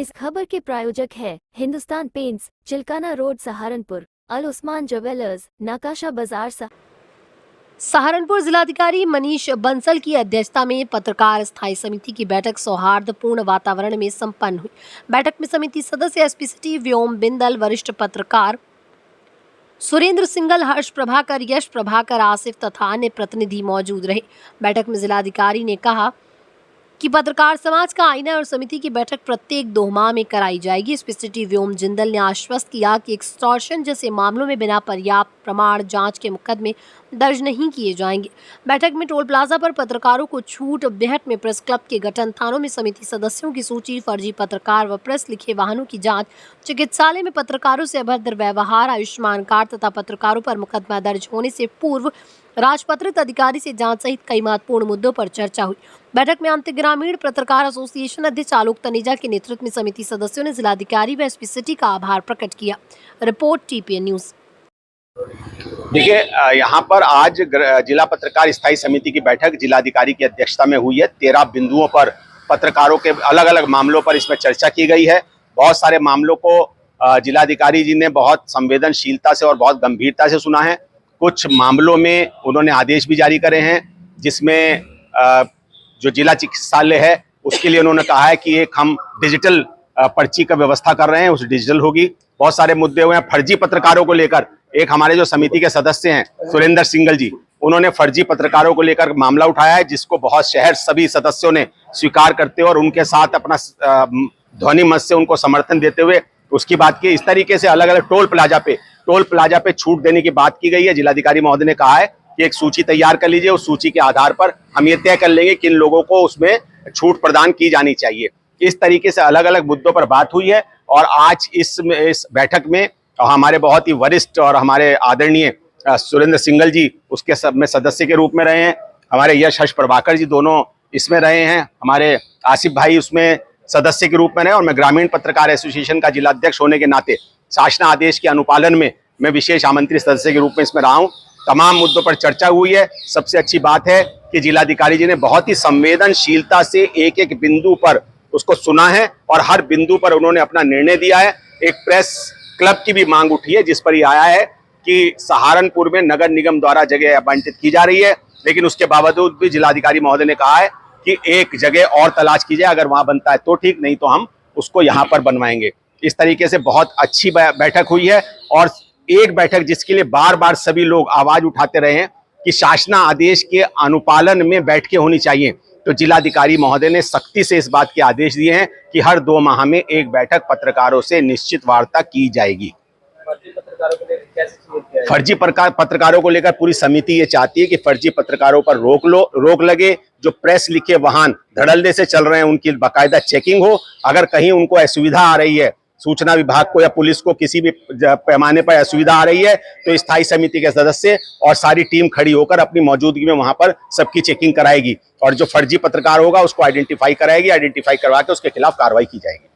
इस खबर के प्रायोजक है हिंदुस्तान पेंट्स, चिलकाना रोड, सहारनपुर, अल उस्मान ज्वेलर्स, नकाशा बाजार। सहारनपुर जिलाधिकारी मनीष बंसल की अध्यक्षता में पत्रकार स्थायी समिति की बैठक सौहार्दपूर्ण वातावरण में संपन्न हुई। बैठक में समिति सदस्य एसपी सिटी व्योम बिंदल, वरिष्ठ पत्रकार सुरेंद्र सिंगल, हर्ष प्रभाकर, यश प्रभाकर, आसिफ तथा अन्य प्रतिनिधि मौजूद रहे। बैठक में जिलाधिकारी ने कहा कि पत्रकार समाज का आईना और समिति की बैठक प्रत्येक 2 माह में कराई जाएगी। एसपी सिटी व्योम जिंदल ने आश्वस्त किया कि एक्सटॉर्शन जैसे मामलों में बिना पर्याप्त प्रमाण जांच के मुकदमे दर्ज नहीं किए जाएंगे। बैठक में टोल प्लाजा पर पत्रकारों को छूट, बेहट में प्रेस क्लब के गठन, थानों में समिति सदस्यों की सूची, फर्जी पत्रकार व प्रेस लिखे वाहनों की जांच, चिकित्सालय में पत्रकारों से अभद्र व्यवहार, आयुष्मान कार्ड तथा पत्रकारों पर मुकदमा दर्ज होने से पूर्व राजपत्रित अधिकारी से जांच सहित कई महत्वपूर्ण मुद्दों पर चर्चा हुई। बैठक में अंत ग्रामीण पत्रकार एसोसिएशन अध्यक्ष आलोक तनेजा के नेतृत्व में समिति सदस्यों ने जिलाधिकारी व एसपी सिटी का आभार प्रकट किया। Report TPN news. देखिए, यहाँ पर आज जिला पत्रकार स्थायी समिति की बैठक जिलाधिकारी की अध्यक्षता में हुई है। 13 बिंदुओं पर पत्रकारों के अलग अलग मामलों पर इसमें चर्चा की गई है। बहुत सारे मामलों को जिलाधिकारी जी ने बहुत संवेदनशीलता से और बहुत गंभीरता से सुना है। कुछ मामलों में उन्होंने आदेश भी जारी करे हैं, जिसमें जो जिला चिकित्सालय है उसके लिए उन्होंने कहा है कि एक हम डिजिटल पर्ची का व्यवस्था कर रहे हैं, उस डिजिटल होगी। बहुत सारे मुद्दे हुए हैं फर्जी पत्रकारों को लेकर। एक हमारे जो समिति के सदस्य हैं सुरेंद्र सिंगल जी, उन्होंने फर्जी पत्रकारों को लेकर मामला उठाया है, जिसको बहुत शहर सभी सदस्यों ने स्वीकार करते हुए और उनके साथ अपना ध्वनि मत से उनको समर्थन देते हुए उसकी बात की। इस तरीके से अलग अलग टोल प्लाजा पे छूट देने की बात की गई है। जिलाधिकारी महोदय ने कहा है कि एक सूची तैयार कर लीजिए, उस सूची के आधार पर हम ये तय कर लेंगे किन लोगों को उसमें छूट प्रदान की जानी चाहिए। इस तरीके से अलग अलग मुद्दों पर बात हुई है और आज इस बैठक में हमारे बहुत ही वरिष्ठ और हमारे आदरणीय सुरेंद्र सिंगल जी उसके सब में सदस्य के रूप में रहे हैं। हमारे यश हर्ष प्रभाकर जी दोनों इसमें रहे हैं। हमारे आसिफ भाई उसमें सदस्य के रूप में रहे और मैं ग्रामीण पत्रकार एसोसिएशन का जिलाध्यक्ष होने के नाते शासन आदेश के अनुपालन में मैं विशेष आमंत्रित सदस्य के रूप में इसमें रहा हूं। तमाम मुद्दों पर चर्चा हुई है। सबसे अच्छी बात है कि जिलाधिकारी जी ने बहुत ही संवेदनशीलता से एक एक बिंदु पर उसको सुना है और हर बिंदु पर उन्होंने अपना निर्णय दिया है। एक प्रेस क्लब की भी मांग उठी है, जिस पर यह आया है कि सहारनपुर में नगर निगम द्वारा जगह आवंटित की जा रही है, लेकिन उसके बावजूद भी जिलाधिकारी महोदय ने कहा है कि एक जगह और तलाश की जाए, अगर वहां बनता है तो ठीक, नहीं तो हम उसको यहाँ पर बनवाएंगे। इस तरीके से बहुत अच्छी बैठक हुई है और एक बैठक जिसके लिए बार बार सभी लोग आवाज उठाते रहे हैं कि शासन आदेश के अनुपालन में बैठकें होनी चाहिए, तो जिलाधिकारी महोदय ने सख्ती से इस बात के आदेश दिए हैं कि हर 2 माह में एक बैठक पत्रकारों से निश्चित वार्ता की जाएगी। फर्जी पत्रकारों को लेकर पूरी समिति ये चाहती है कि फर्जी पत्रकारों पर रोक लगे। जो प्रेस लिखे वाहन धड़ल्ले से चल रहे हैं उनकी बाकायदा चेकिंग हो। अगर कहीं उनको असुविधा आ रही है, सूचना विभाग को या पुलिस को किसी भी पैमाने पर असुविधा आ रही है, तो स्थायी समिति के सदस्य और सारी टीम खड़ी होकर अपनी मौजूदगी में वहां पर सबकी चेकिंग कराएगी और जो फर्जी पत्रकार होगा उसको आइडेंटिफाई कराएगी। आइडेंटिफाई करवा के उसके खिलाफ कार्रवाई की जाएगी।